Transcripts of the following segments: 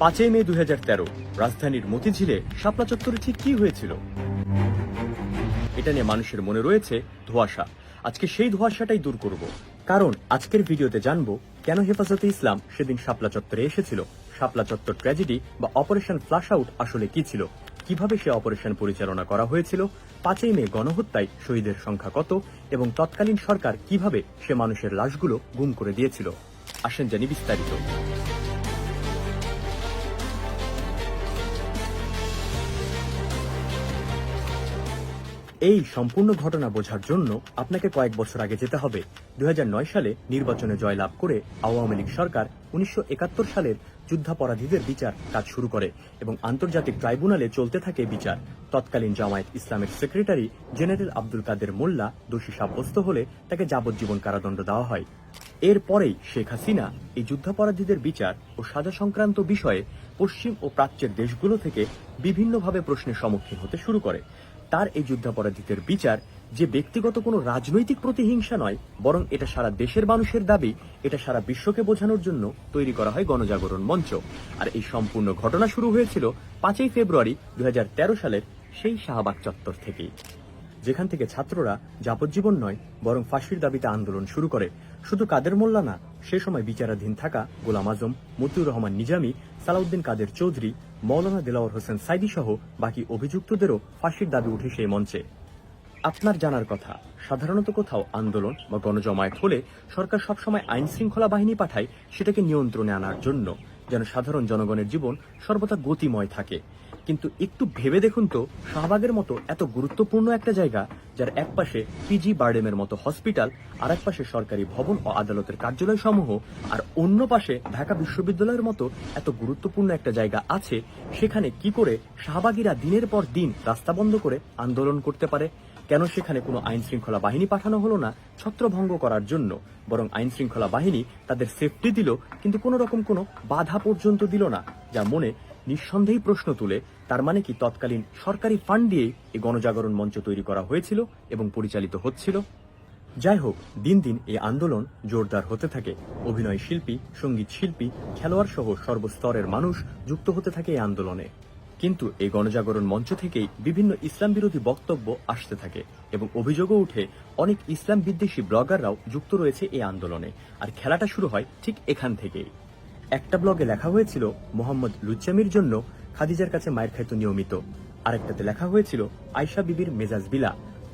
5 মে 2013 রাজধানীর মতিঝিলে শাপলা চত্বরে ঠিক কি হয়েছিল? এটা নিয়ে মানুষের মনে রয়েছে ধোঁয়াশা। আজকে সেই ধোঁয়াশাটাই দূর করব, কারণ আজকের ভিডিওতে জানবো কেন হেফাজতে ইসলাম সেদিন শাপলা চত্বরে এসেছিল, শাপলা চত্বর ট্র্যাজেডি বা অপারেশন ফ্লাশ আউট আসলে কি ছিল, কিভাবে সে অপারেশন পরিচালনা করা হয়েছিল, 5 মে গণহত্যায় শহীদের সংখ্যা কত এবং তৎকালীন সরকার কিভাবে সে মানুষের লাশগুলো গুম করে দিয়েছিল। আসেন জানি বিস্তারিত। এই সম্পূর্ণ ঘটনা বোঝার জন্য আপনাকে কয়েক বছর আগে যেতে হবে। 2009 সালে নির্বাচনে জয়লাভ করে আওয়ামী লীগ সরকার 1971 সালের যুদ্ধাপরাধীদের বিচার কাজ শুরু করে এবং আন্তর্জাতিক ট্রাইব্যুনালে চলতে থাকে বিচার। তৎকালীন জামায়াত ইসলামের সেক্রেটারি জেনারেল আব্দুল কাদের মোল্লা দোষী সাব্যস্ত হলে তাকে যাবজ্জীবন কারাদণ্ড দেওয়া হয়। এরপরেই শেখ হাসিনা এই যুদ্ধাপরাধীদের বিচার ও সাজা সংক্রান্ত বিষয়ে পশ্চিম ও প্রাচ্যের দেশগুলো থেকে বিভিন্নভাবে প্রশ্নের সম্মুখীন হতে শুরু করে। তার এই যুদ্ধাপরাধীদের বিচার যে ব্যক্তিগত কোনো রাজনৈতিক প্রতিহিংসা নয়, বরং এটা সারা দেশের মানুষের দাবি, এটা সারা বিশ্বকে বোঝানোর জন্য তৈরি করা হয় গণজাগরণ মঞ্চ। আর এই সম্পূর্ণ ঘটনা শুরু হয়েছিল 5 ফেব্রুয়ারি 2013 সালের সেই শাহবাগ চত্বর থেকেই, যেখান থেকে ছাত্ররা যাবজ্জীবন নয় বরং ফাঁসির দাবিতে আন্দোলন শুরু করে। শুধু কাদের মোল্লা না, সে সময় বিচারাধীন থাকা গোলাম আজম, মতিউর রহমান নিজামী, সালাউদ্দিন কাদের চৌধুরী, মৌলানা দেলাওয়ার হোসেন সাইদি সহ বাকি অভিযুক্তদেরও ফাঁসির দাবি উঠে সেই মঞ্চে। আপনার জানার কথা, সাধারণত কোথাও আন্দোলন বা গণজমায়েত হলে সরকার সবসময় আইন শৃঙ্খলা বাহিনী পাঠায় সেটাকে নিয়ন্ত্রণে আনার জন্য, যেন সাধারণ জনগণের জীবন সর্বদা গতিময় থাকে। কিন্তু একটু ভেবে দেখুন তো, শাহবাগের মতো এত গুরুত্বপূর্ণ একটা জায়গা, যার এক পাশে পিজি বারডেমের মতো হসপিটাল, আর এক পাশে সরকারি ভবন ও আদালতের কার্যালয় সমূহ, আর অন্য পাশে ঢাকা বিশ্ববিদ্যালয়ের মতো এত গুরুত্বপূর্ণ একটা জায়গা আছে, সেখানে কি করে শাহবাগীরা দিনের পর দিন রাস্তা বন্ধ করে আন্দোলন করতে পারে? কেন সেখানে কোনো আইন শৃঙ্খলা বাহিনী পাঠানো হলো না ছত্রভঙ্গ করার জন্য, বরং আইন শৃঙ্খলা বাহিনী তাদের সেফটি দিল, কিন্তু কোনো রকম কোনো বাধা পর্যন্ত দিল না? যা মনে নিঃসন্দেহে প্রশ্ন তুলে, তার মানে কি তৎকালীন সরকারি ফান্ড দিয়েই এই গণজাগরণ মঞ্চ তৈরি করা হয়েছিল এবং পরিচালিত হচ্ছিল? যাই হোক, দিন দিন এই আন্দোলন জোরদার হতে থাকে। অভিনয় শিল্পী, সঙ্গীত শিল্পী, খেলোয়াড় সহ সর্বস্তরের মানুষ যুক্ত হতে থাকে এই আন্দোলনে। কিন্তু এই গণজাগরণ মঞ্চ থেকেই বিভিন্ন ইসলাম বিরোধী বক্তব্য আসতে থাকে এবং অভিযোগও উঠে অনেক ইসলাম বিদ্বেষী ব্লগাররাও যুক্ত রয়েছে এই আন্দোলনে। আর খেলাটা শুরু হয় ঠিক এখান থেকেই। একটা ব্লগে লেখা হয়েছিল মোহাম্মদ লুচ্চামির জন্য খাদিজার কাছে মায়ের খাইতো নিয়মিত, আরেকটাতে লেখা হয়েছিল আয়শা বিবির মেজাজ বিলা,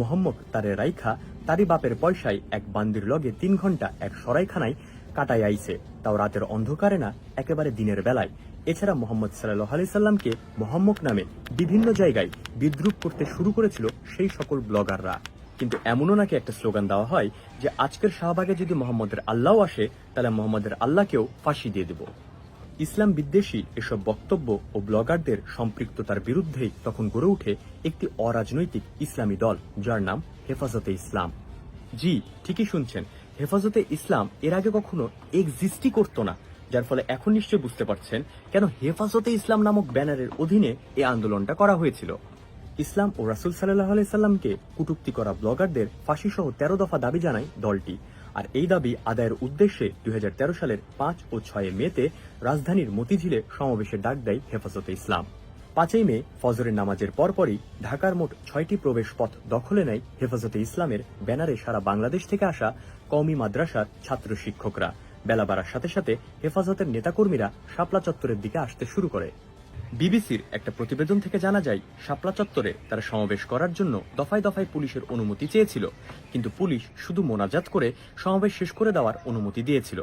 মোহাম্মদ তারে রাইখা তারি বাপের পয়সায় এক বান্দির লগে 3 ঘন্টা এক সরাইখানায় কাটাই আইছে, তাও রাতের অন্ধকারে না, একেবারে দিনের বেলায়। এছাড়া মোহাম্মদ সাল্লাল্লাহু আলাইহি সাল্লামকে মোহাম্মদ নামে বিভিন্ন জায়গায় বিদ্রূপ করতে শুরু করেছিল সেই সকল ব্লগাররা। কিন্তু এমনও নাকি একটা স্লোগান দেওয়া হয় যে আজকের শাহবাগে যদি মোহাম্মদের আল্লাহ আসে, তাহলে মোহাম্মদের আল্লাহকেও ফাঁসি দিয়ে দেব। ইসলাম বিদ্বেষী এসব বক্তব্য ও ব্লগারদের সম্পৃক্ততার বিরুদ্ধেই তখন গড়ে ওঠে একটি অরাজনৈতিক ইসলামী দল, যার নাম হেফাজতে ইসলাম। জি, ঠিকই শুনছেন, হেফাজতে ইসলাম এর আগে কখনো এক্সিস্টই করতো না, যার ফলে এখন নিশ্চয়ই বুঝতে পারছেন কেন হেফাজতে ইসলাম নামক ব্যানারের অধীনে এই আন্দোলনটা করা হয়েছিল। ইসলাম ও রাসূল সাল্লাল্লাহু আলাইহি সাল্লামকে কটূক্তি করা ব্লগারদের ফাঁসি সহ 13 দফা দাবি জানায় দলটি। আর এই দাবি আদায়ের উদ্দেশ্যে 2013 সালের 5 ও 6 মেতে রাজধানীর মতিঝিলে সমাবেশের ডাক দেয় হেফাজতে ইসলাম। 5 মে ফজরের নামাজের পরপরই ঢাকার মোট 6টি প্রবেশ পথ দখলে নেয় হেফাজতে ইসলামের ব্যানারে সারা বাংলাদেশ থেকে আসা কওমি মাদ্রাসার ছাত্র শিক্ষকরা। বেলা বাড়ার সাথে সাথে হেফাজতের নেতাকর্মীরা শাপলা চত্বরের দিকে আসতে শুরু করে। বিবিসির একটা প্রতিবেদন থেকে জানা যায়, শাপলা চত্বরে তারা সমাবেশ করার জন্য দফায় দফায় পুলিশের অনুমতি চেয়েছিল, কিন্তু পুলিশ শুধু মোনাজাত করে সমাবেশ শেষ করে দেওয়ার অনুমতি দিয়েছিল।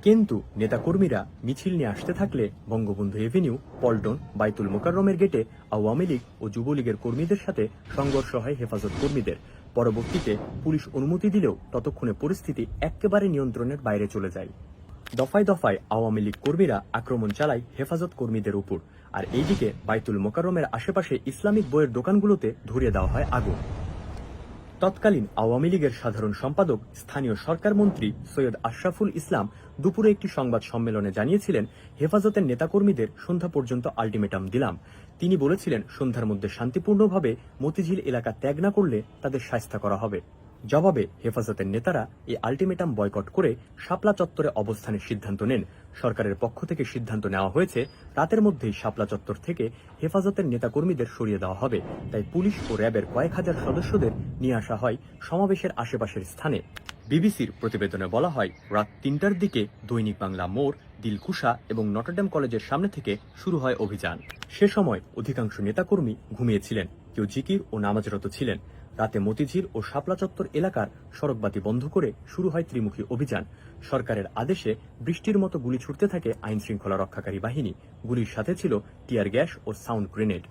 কিন্তু নেতাকর্মীরা মিছিল নিয়ে আসতে থাকলে বঙ্গবন্ধু এভিনিউ, পল্টন, বাইতুল মোকাররমের গেটে আওয়ামী লীগ ও যুবলীগের কর্মীদের সাথে সংঘর্ষ হয় হেফাজত কর্মীদের। পরবর্তীতে পুলিশ অনুমতি দিলেও ততক্ষণে পরিস্থিতি একেবারে নিয়ন্ত্রণের বাইরে চলে যায়। দফায় দফায় আওয়ামী লীগ কর্মীরা আক্রমণ চালায় হেফাজত কর্মীদের উপর, আর এইদিকে বাইতুল মোকাররমের আশেপাশে ইসলামিক বইয়ের দোকানগুলোতে ধরিয়ে দেওয়া হয় আগুন। তৎকালীন আওয়ামী লীগের সাধারণ সম্পাদক, স্থানীয় সরকার মন্ত্রী সৈয়দ আশরাফুল ইসলাম দুপুরে একটি সংবাদ সম্মেলনে জানিয়েছিলেন, হেফাজতের নেতাকর্মীদের সন্ধ্যা পর্যন্ত আলটিমেটাম দিলাম। তিনি বলেছিলেন, সন্ধ্যার মধ্যে শান্তিপূর্ণভাবে মতিঝিল এলাকা ত্যাগ না করলে তাদের শায়েস্তা করা হবে। জবাবে হেফাজতের নেতারা এই আলটিমেটাম বয়কট করে শাপলা চত্বরে অবস্থানের সিদ্ধান্ত নেন। সরকারের পক্ষ থেকে সিদ্ধান্ত নেওয়া হয়েছে রাতের মধ্যেই শাপলা চত্বর থেকে হেফাজতের নেতাকর্মীদের সরিয়ে দেওয়া হবে। তাই পুলিশ ও র্যাবের কয়েক হাজার সদস্যদের নিয়ে আসা হয় সমাবেশের আশেপাশের স্থানে। বিবিসির প্রতিবেদনে বলা হয়, রাত ৩টার দিকে দৈনিক বাংলা মোড়, দিলকুশা এবং নটরডেম কলেজের সামনে থেকে শুরু হয় অভিযান। সে সময় অধিকাংশ নেতাকর্মী ঘুমিয়েছিলেন, কেউ জিকির ও নামাজরত ছিলেন। রাতে মতিঝিল ও শাপলা চত্বর এলাকার সড়কবাতি বন্ধ করে শুরু হয় ত্রিমুখী অভিযান। সরকারের আদেশে বৃষ্টির মতো গুলি ছুটতে থাকে আইন শৃঙ্খলা রক্ষাকারী বাহিনী। গুলির সাথে ছিল টিয়ার গ্যাস ও সাউন্ড গ্রেনেড।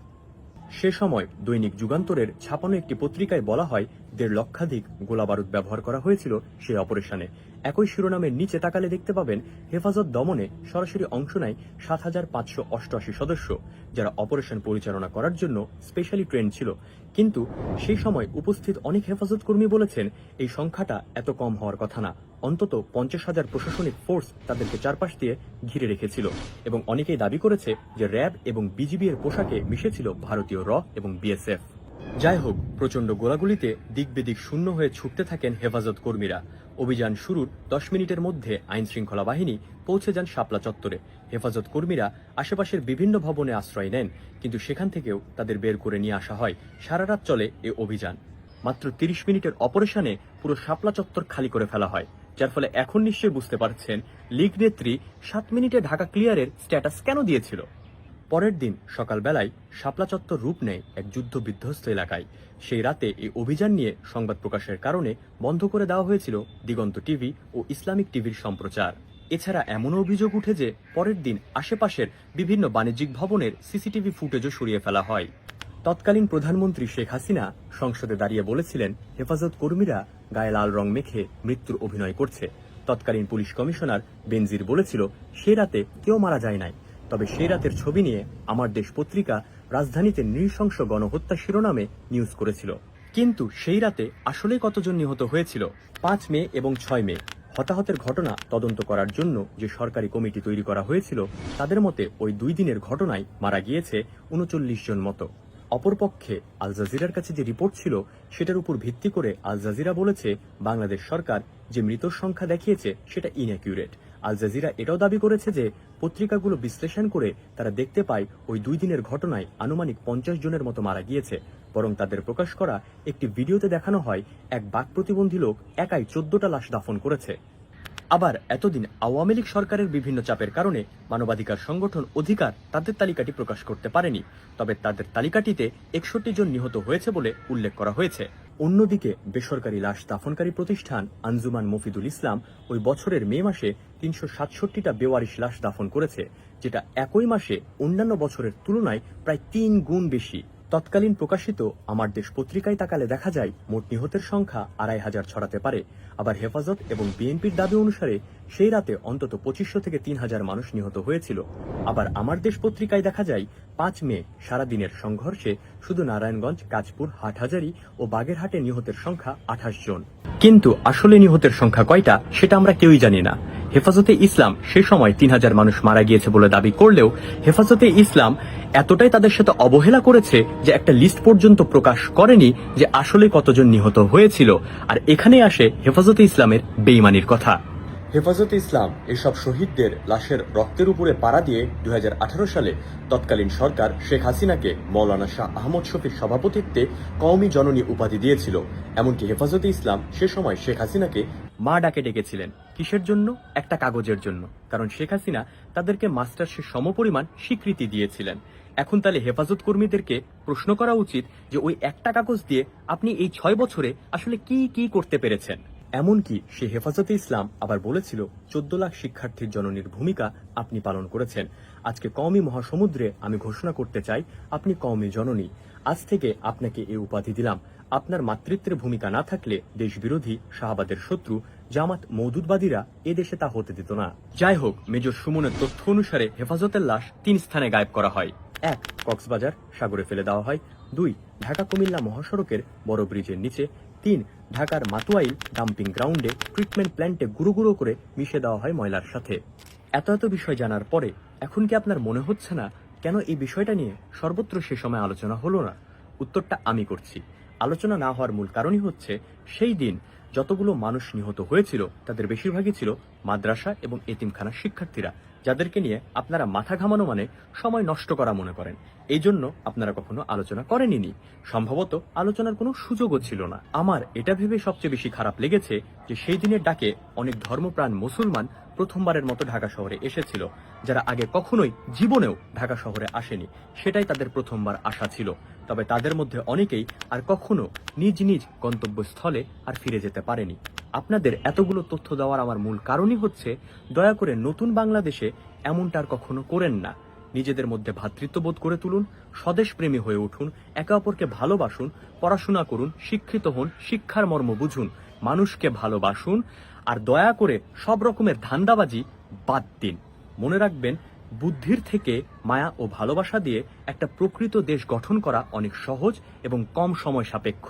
সে সময় দৈনিক যুগান্তরের ছাপানো একটি পত্রিকায় বলা হয়, ১.৫ লক্ষাধিক গোলাবারুদ ব্যবহার করা হয়েছিল সেই অপারেশনে। একই শিরোনামের নিচে তাকালে দেখতে পাবেন, হেফাজত দমনে সরাসরি অংশ নেয় ৭,৫৮৮ সদস্য, যারা অপারেশন পরিচালনা করার জন্য স্পেশালি ট্রেন ছিল। কিন্তু সেই সময় উপস্থিত অনেক হেফাজত কর্মী বলেছেন, এই সংখ্যাটা এত কম হওয়ার কথা না। অন্তত ৫০,০০০ প্রশাসনিক ফোর্স তাদেরকে চারপাশ দিয়ে ঘিরে রেখেছিল এবং অনেকেই দাবি করেছে যে র্যাব এবং বিজিবি এর পোশাকে মিশেছিল ভারতীয় র এবং বিএসএফ। যাই হোক, প্রচণ্ড গোলাগুলিতে দিক বেদিক শূন্য হয়ে ছুটতে থাকেন হেফাজত কর্মীরা। অভিযান শুরুর ১০ মিনিটের মধ্যে আইন শৃঙ্খলা বাহিনী পৌঁছে যান শাপলা চত্বরে। হেফাজত কর্মীরা আশেপাশের বিভিন্ন ভবনে আশ্রয় নেন, কিন্তু সেখান থেকেও তাদের বের করে নিয়ে আসা হয়। সারা রাত চলে এ অভিযান। মাত্র ৩০ মিনিটের অপারেশনে পুরো শাপলা চত্বর খালি করে ফেলা হয়, যার ফলে এখন নিশ্চয়ই বুঝতে পারছেন লীগ নেত্রী ৭ মিনিটে ঢাকা ক্লিয়ারের স্ট্যাটাস কেন দিয়েছিল। পরের দিন সকালবেলায় শাপলা চত্বর রূপ নেয় এক যুদ্ধ বিধ্বস্ত এলাকায়। সেই রাতে এই অভিযান নিয়ে সংবাদ প্রকাশের কারণে বন্ধ করে দেওয়া হয়েছিল দিগন্ত টিভি ও ইসলামিক টিভির সম্প্রচার। এছাড়া এমনও অভিযোগ উঠে যে পরের দিন আশেপাশের বিভিন্ন বাণিজ্যিক ভবনের সিসিটিভি ফুটেজও সরিয়ে ফেলা হয়। তৎকালীন প্রধানমন্ত্রী শেখ হাসিনা সংসদে দাঁড়িয়ে বলেছিলেন, হেফাজত কর্মীরা গায়ে লাল রং মেখে মৃত্যুর অভিনয় করছে। তৎকালীন পুলিশ কমিশনার বেনজির বলেছিল, সে রাতে কেউ মারা যায় নাই। তবে সেই রাতের ছবি নিয়ে আমার দেশ পত্রিকা রাজধানীতে নৃশংস গণহত্যা শিরোনামে নিউজ করেছিল। কিন্তু সেই রাতে আসলে কতজন নিহত হয়েছিল? ৫ মে এবং ৬ মে হতাহতের ঘটনা তদন্ত করার জন্য যে সরকারি কমিটি তৈরি করা হয়েছিল, তাদের মতে ওই ২ দিনের ঘটনায় মারা গিয়েছে ৩৯ জন মতো। অপরপক্ষে আল জাজিরার কাছে যে রিপোর্ট ছিল, সেটার উপর ভিত্তি করে আল জাজিরা বলেছে, বাংলাদেশ সরকার যে মৃতের সংখ্যা দেখিয়েছে সেটা ইনঅ্যাকিউরেট। আল জাজিরা এটাও দাবি করেছে যে পত্রিকাগুলো বিশ্লেষণ করে তারা দেখতে পায় ওই ২ দিনের ঘটনায় আনুমানিক ৫০ জনের মতো মারা গিয়েছে। বরং তাদের প্রকাশ করা একটি ভিডিওতে দেখানো হয়, এক বাক প্রতিবন্ধী লোক একাই ১৪টা লাশ দাফন করেছে। আবার এতদিন আওয়ামী লীগ সরকারের বিভিন্ন চাপের কারণে মানবাধিকার সংগঠন অধিকার তাদের তালিকাটি প্রকাশ করতে পারেনি, তবে তাদের তালিকাটিতে ৬১ জন নিহত হয়েছে বলে উল্লেখ করা হয়েছে। অন্যদিকে বেসরকারি লাশ দাফনকারী প্রতিষ্ঠান আঞ্জুমান মফিদুল ইসলাম ওই বছরের মে মাসে ৩৬৭টা বেওয়ারিশ লাশ দাফন করেছে, যেটা একই মাসে অন্যান্য বছরের তুলনায় প্রায় ৩ গুণ বেশি। তৎকালীন প্রকাশিত আমার দেশ পত্রিকায় তাকালে দেখা যায়, মোট নিহতের সংখ্যা ২৫০০ ছড়াতে পারে। আবার হেফাজত এবং বিএনপির দাবি অনুসারে সেই রাতে অন্তত ২৫০০ থেকে ৩০০০ মানুষ নিহত হয়েছিল। আবার আমার দেশ পত্রিকায় দেখা যায়, ৫ মে সারাদিনের সংঘর্ষে শুধু নারায়ণগঞ্জ, কাঁচপুর, হাটহাজারী ও বাগেরহাটে নিহতের সংখ্যা ২৮ জন। কিন্তু আসলে নিহতের সংখ্যা কয়টা সেটা আমরা কেউই জানি না। হেফাজতে ইসলাম সে সময় ৩০০০ মানুষ মারা গিয়েছে বলে দাবি করলেও হেফাজতে ইসলাম এতটাই তাদের সাথে অবহেলা করেছে যে একটা লিস্ট পর্যন্ত প্রকাশ করেনি যে আসলে কতজন নিহত হয়েছিল। আর এখানে আসে হেফাজতে ইসলামের বেঈমানির কথা। হেফাজতে ইসলাম এসব শহীদদের লাশের রক্তের উপরে পাড়া দিয়ে ২০১৮ সালে তৎকালীন সরকার শেখ হাসিনাকে মৌলানা শাহ আহমদ শফীর সভাপতিত্বে কওমি জননী উপাধি দিয়েছিল। এমনকি হেফাজতে ইসলাম সে সময় শেখ হাসিনাকে মা ডাকে ডেকেছিলেন। কিসের জন্য? একটা কাগজের জন্য। কারণ শেখ হাসিনা তাদেরকে মাস্টার্সের সমপরিমাণ স্বীকৃতি দিয়েছিলেন। এখন তাহলে হেফাজত কর্মীদেরকে প্রশ্ন করা উচিত যে ওই একটা কাগজ দিয়ে আপনি এই ৬ বছরে আসলে কি কি করতে পেরেছেন। এমনকি সে হেফাজতে ইসলাম আবার বলেছিল, ১৪ লাখ শিক্ষার্থীর জননীর ভূমিকা আপনি পালন করেছেন। আজকে কওমি মহাসমুদ্রে আমি ঘোষণা করতে চাই, আপনি কওমি জননী। আজ থেকে আপনাকে এই উপাধি দিলাম। আপনার মাতৃত্বের ভূমিকা না থাকলে দেশবিরোধী শাহবাদের শত্রু জামাত মওদুদবাদীরা এ দেশে তা হতে দিত না। যাই হোক, মেজর সুমনের তথ্য অনুসারে হেফাজতের লাশ ৩ স্থানে গায়েব করা হয়। ১. কক্সবাজার, সাগরে ফেলে দেওয়া হয়। ২. ঢাকা কুমিল্লা মহাসড়কের বড় ব্রিজের নিচে। ৩. ঢাকার মাতুয়াইল ডাম্পিং গ্রাউন্ডে ট্রিটমেন্ট প্ল্যান্টে গুঁড়ো গুঁড়ো করে মিশে দেওয়া হয় ময়লার সাথে। এত বিষয় জানার পরে এখন কি আপনার মনে হচ্ছে না, কেন এই বিষয়টা নিয়ে সর্বত্র সে সময় আলোচনা হলো না? উত্তরটা আমি করছি। আলোচনা না হওয়ার মূল কারণই হচ্ছে সেই দিন যতগুলো মানুষ নিহত হয়েছিল তাদের বেশিরভাগই ছিল মাদ্রাসা এবং এতিমখানার শিক্ষার্থীরা, যাদেরকে নিয়ে আপনারা মাথা ঘামানো মানে সময় নষ্ট করা মনে করেন। এই জন্য আপনারা কখনো আলোচনা করেননি। সম্ভবত আলোচনার কোনো সুযোগও ছিল না। আমার এটা ভেবে সবচেয়ে বেশি খারাপ লেগেছে যে সেই দিনের ডাকে অনেক ধর্মপ্রাণ মুসলমান প্রথমবারের মতো ঢাকা শহরে এসেছিল, যারা আগে কখনোই জীবনেও ঢাকা শহরে আসেনি। সেটাই তাদের প্রথমবার আসা ছিল। তবে তাদের মধ্যে অনেকেই আর কখনো নিজ নিজ গন্তব্যস্থলে আর ফিরে যেতে পারেনি। আপনাদের এতগুলো তথ্য দেওয়ার আমার মূল কারণই হচ্ছে, দয়া করে নতুন বাংলাদেশে এমনটা আর কখনো করেন না। নিজেদের মধ্যে ভ্রাতৃত্ববোধ করে তুলুন, স্বদেশপ্রেমী হয়ে উঠুন, একে অপরকে ভালোবাসুন, পড়াশোনা করুন, শিক্ষিত হন, শিক্ষার মর্ম বুঝুন, মানুষকে ভালোবাসুন, আর দয়া করে সব রকমের ধান্দাবাজি বাদ দিন। মনে রাখবেন, বুদ্ধির থেকে মায়া ও ভালোবাসা দিয়ে একটা প্রকৃত দেশ গঠন করা অনেক সহজ এবং কম সময় সাপেক্ষ।